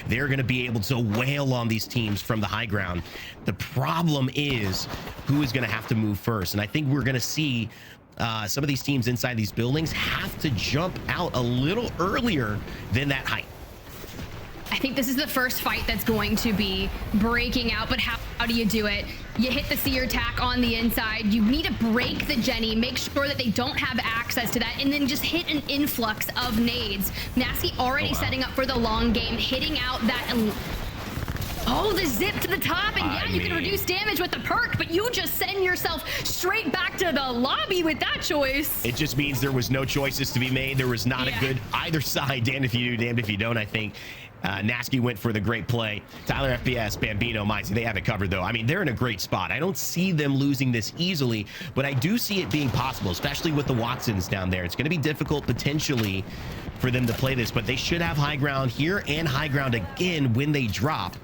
they're going to be able to wail on these teams from the high ground. The problem is who is going to have to move first. And I think we're going to see some of these teams inside these buildings have to jump out a little earlier than that height. I think this is the first fight that's going to be breaking out, but how do you do it? You hit the seer attack on the inside. You need to break the Jenny, make sure that they don't have access to that, and then just hit an influx of nades. Nessy already setting up for the long game, hitting out that... Oh, the zip to the top, and yeah, you can reduce damage with the perk, but you just send yourself straight back to the lobby with that choice. It just means there was no choices to be made. There was not a good either side. Damned if you do, damned if you don't, I think. Nasky went for the great play. Tyler FPS, Bambino, Mizey, they have it covered though. I mean, they're in a great spot. I don't see them losing this easily, but I do see it being possible, especially with the Watsons down there. It's going to be difficult potentially for them to play this, but they should have high ground here and high ground again when they drop.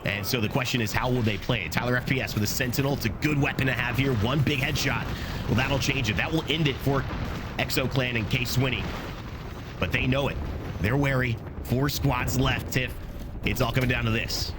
And so the question is, how will they play it? Tyler FPS with a Sentinel. It's a good weapon to have here. One big headshot. Well, that'll change it. That will end it for Exo Clan and K-Swinny. But they know it. They're wary. 4 squads left, Tiff. It's all coming down to this.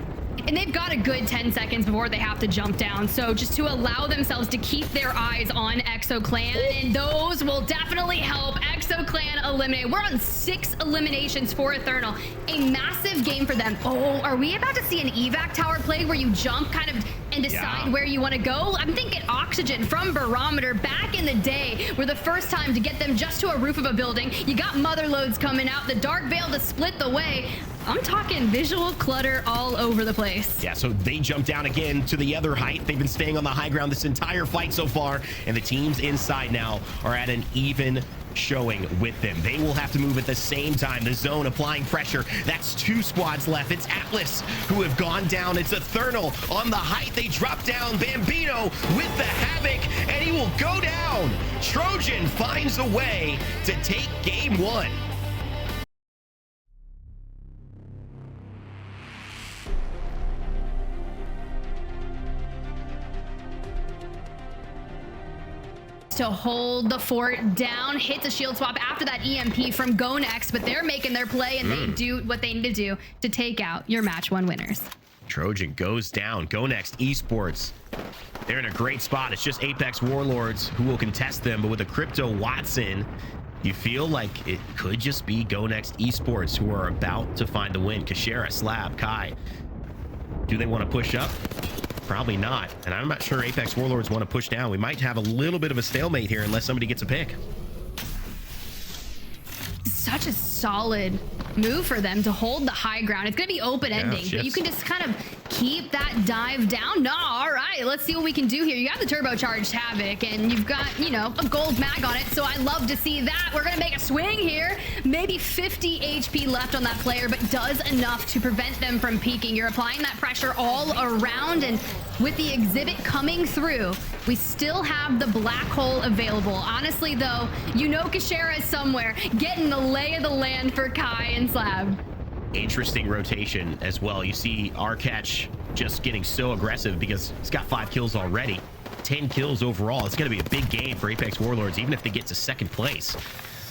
And they've got a good 10 seconds before they have to jump down. So just to allow themselves to keep their eyes on Exo Clan, and those will definitely help Exo Clan eliminate. We're on 6 eliminations for Ethernal. A massive game for them. Oh, are we about to see an evac tower play where you jump kind of and decide where you want to go? I'm thinking Oxygen from Barometer back in the day were the first time to get them just to a roof of a building. You got mother loads coming out, the Dark Veil to split the way. I'm talking visual clutter all over the place. Yeah, so they jump down again to the other height. They've been staying on the high ground this entire fight so far, and the teams inside now are at an even showing with them. They will have to move at the same time. The zone applying pressure. That's 2 squads left. It's Atlas who have gone down. It's Ethernal on the height. They drop down. Bambino with the Havoc, and he will go down. Trojan finds a way to take game 1. To hold the fort down, hits a shield swap after that EMP from GoNext, but they're making their play and they do what they need to do to take out your match 1 winners. Trojan goes down. GoNext Esports, they're in a great spot. It's just Apex Warlords who will contest them, but with a Crypto Watson, you feel like it could just be GoNext Esports who are about to find the win. Kashera, Slab, Kai, do they want to push up? Probably not. And I'm not sure Apex Warlords want to push down. We might have a little bit of a stalemate here unless somebody gets a pick. Such a solid move for them to hold the high ground. It's going to be open ending, but you can just kind of keep that dive down. No, all right, let's see what we can do here. You got the turbocharged Havoc, and you've got, you know, a gold mag on it, so I love to see that. We're going to make a swing here. Maybe 50 HP left on that player, but does enough to prevent them from peeking. You're applying that pressure all around, and with the exhibit coming through, we still have the black hole available. Honestly, though, you know Kashera is somewhere getting the lay of the land for Kai and Slab. Interesting rotation as well. You see Arcatch just getting so aggressive because he's got 5 kills already. 10 kills overall. It's going to be a big game for Apex Warlords, even if they get to 2nd place.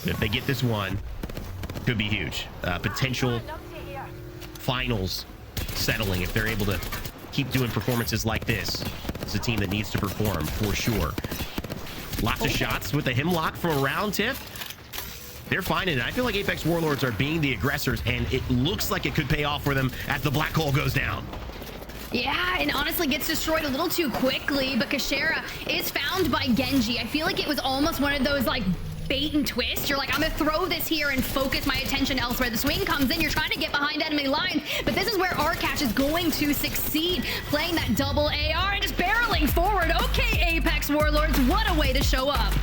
But if they get this one, it could be huge. Potential finals settling if they're able to keep doing performances like this. It's a team that needs to perform for sure. Lots of shots with the Hemlock from around Tiff. They're finding it. I feel like Apex Warlords are being the aggressors, and it looks like it could pay off for them as the black hole goes down. Yeah, and honestly gets destroyed a little too quickly, but Kashera is found by Genji. I feel like it was almost one of those like bait and twist. You're like, I'm gonna throw this here and focus my attention elsewhere. The swing comes in, you're trying to get behind enemy lines, but this is where Arcatch is going to succeed, playing that double AR and just barreling forward. Okay, Apex Warlords, what a way to show up.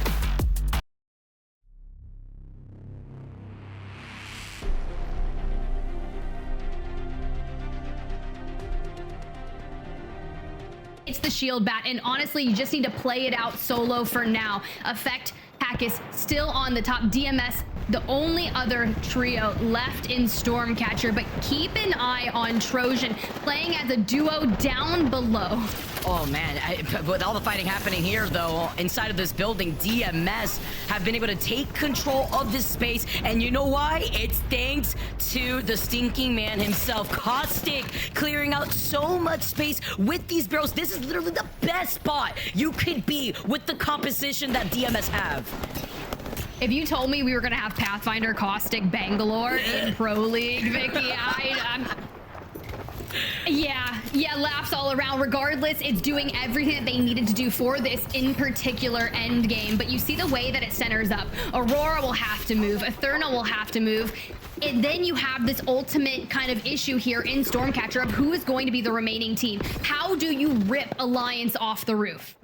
It's the shield bat, and honestly, you just need to play it out solo for now. Effect Hack is still on the top. DMS the only other trio left in Stormcatcher, but keep an eye on Trojan playing as a duo down below. Oh man, with all the fighting happening here though, inside of this building, DMS have been able to take control of this space, and you know why? It's thanks to the stinking man himself, Caustic, clearing out so much space with these barrels. This is literally the best spot you could be with the composition that DMS have. If you told me we were gonna have Pathfinder Caustic Bangalore in Pro League, Vicky, yeah, laughs all around. Regardless, it's doing everything that they needed to do for this in particular end game. But you see the way that it centers up. AURORA will have to move. Ethernal will have to move. And then you have this ultimate kind of issue here in Stormcatcher of who is going to be the remaining team. How do you rip Alliance off the roof?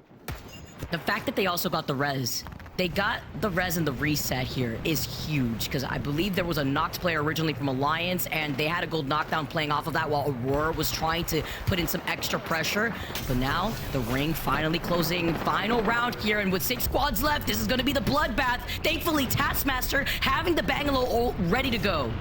The fact that they also got the res. They got the res and the reset here is huge, because I believe there was a knocked player originally from Alliance, and they had a gold knockdown playing off of that while AURORA was trying to put in some extra pressure. But now the ring finally closing. Final round here, and with 6 squads left, this is going to be the bloodbath. Thankfully, Taskmaster having the Bangalore ready to go.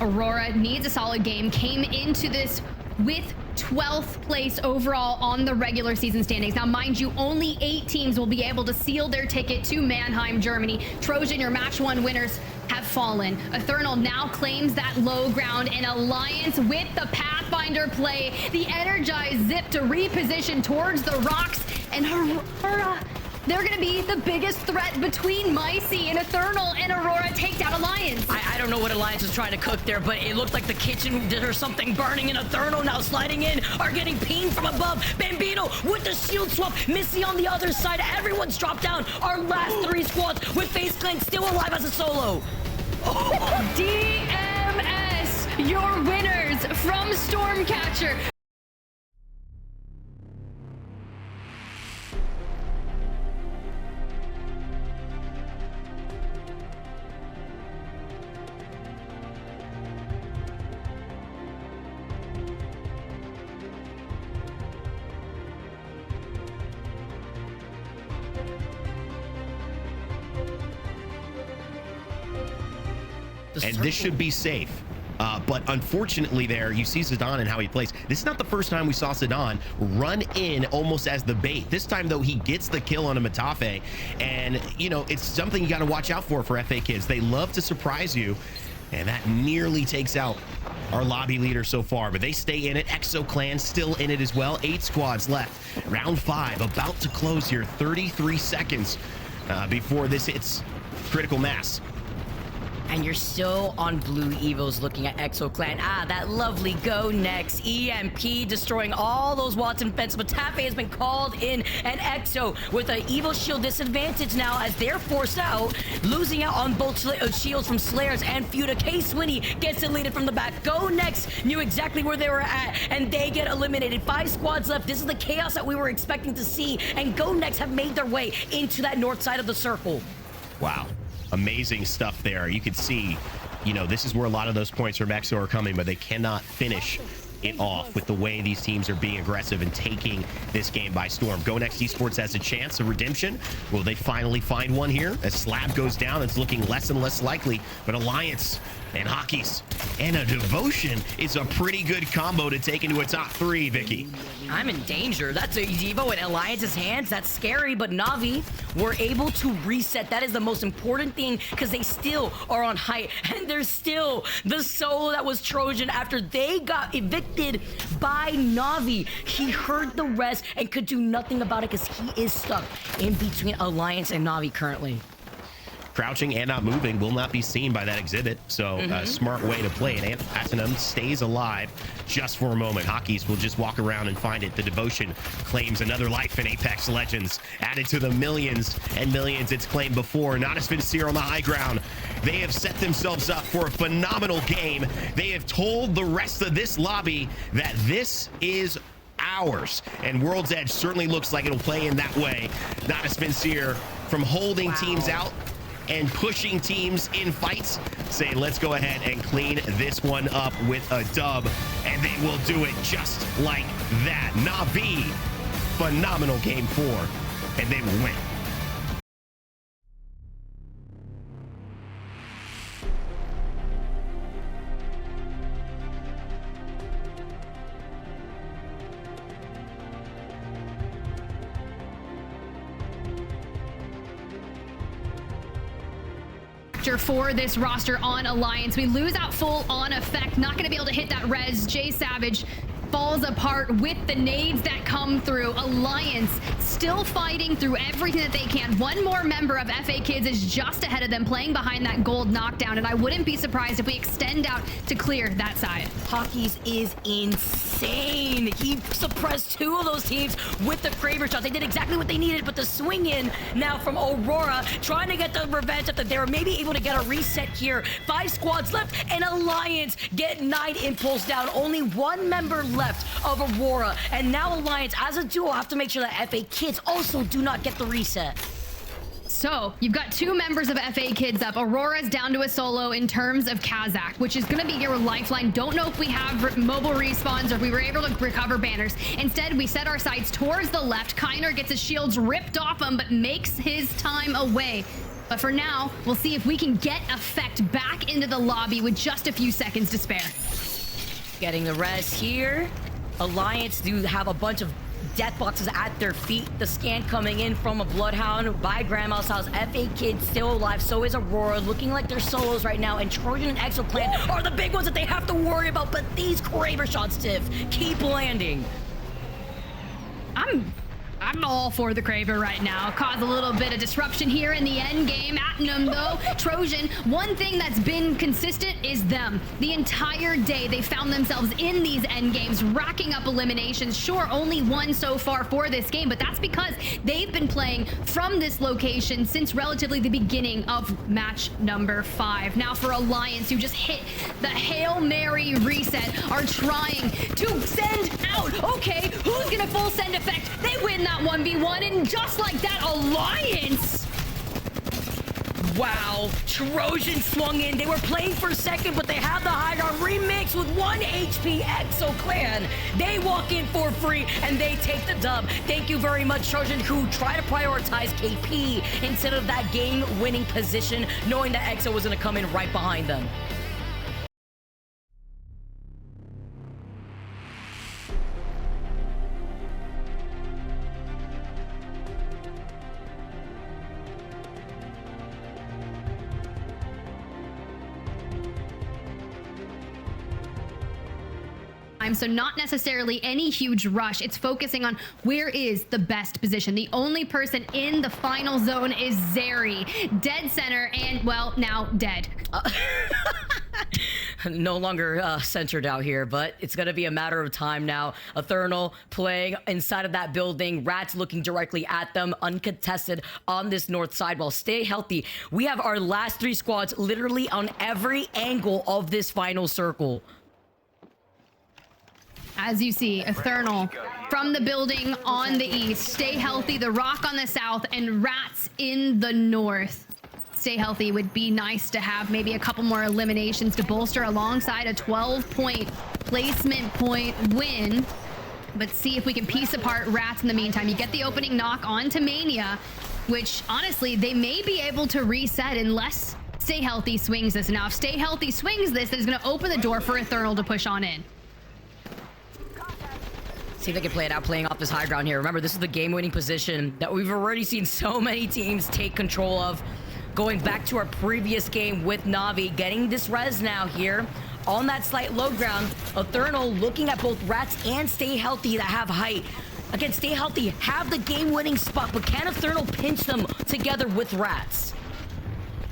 AURORA needs a solid game, came into this with 12th place overall on the regular season standings. Now, mind you, only 8 teams will be able to seal their ticket to Mannheim, Germany. Trojan, your match 1 winners, have fallen. Ethernal now claims that low ground, and Alliance with the Pathfinder play. The energized zip to reposition towards the rocks, and AURORA, they're gonna be the biggest threat between Micey and Ethernal, and AURORA take down Alliance. I don't know what Alliance was trying to cook there, but it looked like the kitchen, there's something burning, and Ethernal now sliding in, are getting pinged from above. Bambino with the shield swap, Nessy on the other side. Everyone's dropped down. Our last 3 squads with FaZe Clan still alive as a solo. DMS, your winners from Stormcatcher. And this should be safe. But unfortunately there, you see Zidane and how he plays. This is not the first time we saw Zidane run in almost as the bait. This time, though, he gets the kill on a Matafe. And, you know, it's something you got to watch out for FA kids. They love to surprise you. And that nearly takes out our lobby leader so far. But they stay in it. Exo Clan still in it as well. 8 squads left. Round 5 about to close here. 33 seconds before this hits critical mass. And you're still on Blue Evos looking at Exo Clan. That lovely GoNext EMP destroying all those Watson fences. But Tafe has been called in, and Exo with an Evo shield disadvantage now as they're forced out, losing out on both shields from Slayers and Fuda. K-Swinny gets deleted from the back. GoNext knew exactly where they were at, and they get eliminated. 5 squads left. This is the chaos that we were expecting to see, and GoNext have made their way into that north side of the circle. Wow. Amazing stuff there. You can see, you know, this is where a lot of those points from Exo are coming, but they cannot finish it off with the way these teams are being aggressive and taking this game by storm. GoNext Esports has a chance of redemption. Will they finally find one here? As Slab goes down, it's looking less and less likely, but Alliance and Hockeys and a Devotion is a pretty good combo to take into a top 3, Vicky. I'm in danger. That's a Evo in Alliance's hands. That's scary, but Na'Vi were able to reset. That is the most important thing, because they still are on height, and there's still the solo that was Trojan after they got evicted by Na'Vi. He heard the rest and could do nothing about it because he is stuck in between Alliance and Na'Vi currently. Crouching and not moving will not be seen by that exhibit. So a smart way to play it. And Atenum stays alive just for a moment. Hockeys will just walk around and find it. The Devotion claims another life in Apex Legends. Added to the millions and millions it's claimed before. Natus Vincere on the high ground. They have set themselves up for a phenomenal game. They have told the rest of this lobby that this is ours. And World's Edge certainly looks like it'll play in that way. Natus Vincere from holding teams out and pushing teams in fights, say, let's go ahead and clean this one up with a dub, and they will do it just like that. Na'Vi, phenomenal game 4, and they will win. factor for this roster on Alliance. We lose out full on effect. Not going to be able to hit that res. Jay Savage falls apart with the nades that come through. Alliance still fighting through everything that they can. One more member of FA Kids is just ahead of them, playing behind that gold knockdown, and I wouldn't be surprised if we extend out to clear that side. Hockeys is insane. He suppressed 2 of those teams with the Kraber shots. They did exactly what they needed, but the swing in now from AURORA, trying to get the revenge after they were maybe able to get a reset here. 5 squads left, and Alliance get 9 impulse down. Only 1 member left of AURORA, and now Alliance as a duo have to make sure that FA Kids also do not get the reset. So you've got 2 members of FA Kids up. AURORA's down to a solo in terms of Kazakh, which is going to be your lifeline. Don't know if we have mobile respawns or if we were able to recover banners. Instead, we set our sights towards the left. Kiner gets his shields ripped off him, but makes his time away. But for now, we'll see if we can get effect back into the lobby with just a few seconds to spare. Getting the rest here. Alliance do have a bunch of death boxes at their feet. The scan coming in from a Bloodhound by Grandma's house. FA Kids still alive. So is AURORA, looking like they're solos right now. And Trojan and Exo Clan are the big ones that they have to worry about. But these Kraber shots, Tiff, keep landing. I'm all for the Kraber right now. Cause a little bit of disruption here in the end game. Atnum though, Trojan, one thing that's been consistent is them. The entire day they found themselves in these end games, racking up eliminations. Sure, only 1 so far for this game, but that's because they've been playing from this location since relatively the beginning of match number 5. Now for Alliance, who just hit the Hail Mary reset, are trying to send out. Okay, who's gonna full send effect? They win that 1v1, and just like that, Alliance. Wow, Trojan swung in. They were playing for second, but they have the high ground. Remix with 1 HP Exo Clan. They walk in for free, and they take the dub. Thank you very much, Trojan, who tried to prioritize KP instead of that game-winning position, knowing that Exo was going to come in right behind them. So not necessarily any huge rush. It's focusing on where is the best position. The only person in the final zone is Zeri, dead center, and well, now dead. No longer centered out here, but it's going to be a matter of time now. Ethernal playing inside of that building. Rats looking directly at them, uncontested on this north side. Well, stay healthy. We have our last 3 squads literally on every angle of this final circle. As you see, Ethernal from the building on the east. Stay healthy, the Rock on the south, and Rats in the north. Stay healthy would be nice to have maybe a couple more eliminations to bolster alongside a 12-point placement point win. But see if we can piece apart Rats in the meantime. You get the opening knock onto Mania, which honestly, they may be able to reset unless Stay Healthy swings this. Now, if Stay Healthy swings this, that is going to open the door for Ethernal to push on in. See if they can play it out, playing off this high ground here. Remember, this is the game-winning position that we've already seen so many teams take control of. Going back to our previous game with Na'Vi, getting this res now here on that slight low ground. Ethernal looking at both Rats and Stay Healthy that have height. Again, Stay Healthy have the game-winning spot, but can Ethernal pinch them together with Rats?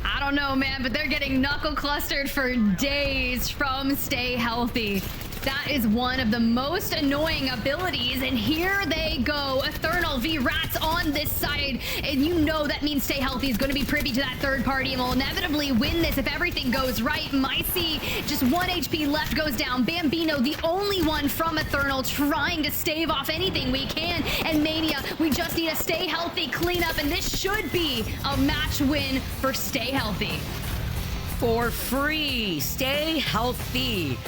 I don't know, man, but they're getting knuckle clustered for days from Stay Healthy. That is one of the most annoying abilities, and here they go. Ethernal v Rats on this side, and you know that means Stay Healthy is going to be privy to that third party and will inevitably win this if everything goes right. Micey, just 1 HP left, goes down. Bambino, the only one from Ethernal, trying to stave off anything we can. And Mania, we just need a Stay Healthy cleanup, and this should be a match win for Stay Healthy. For free, Stay Healthy.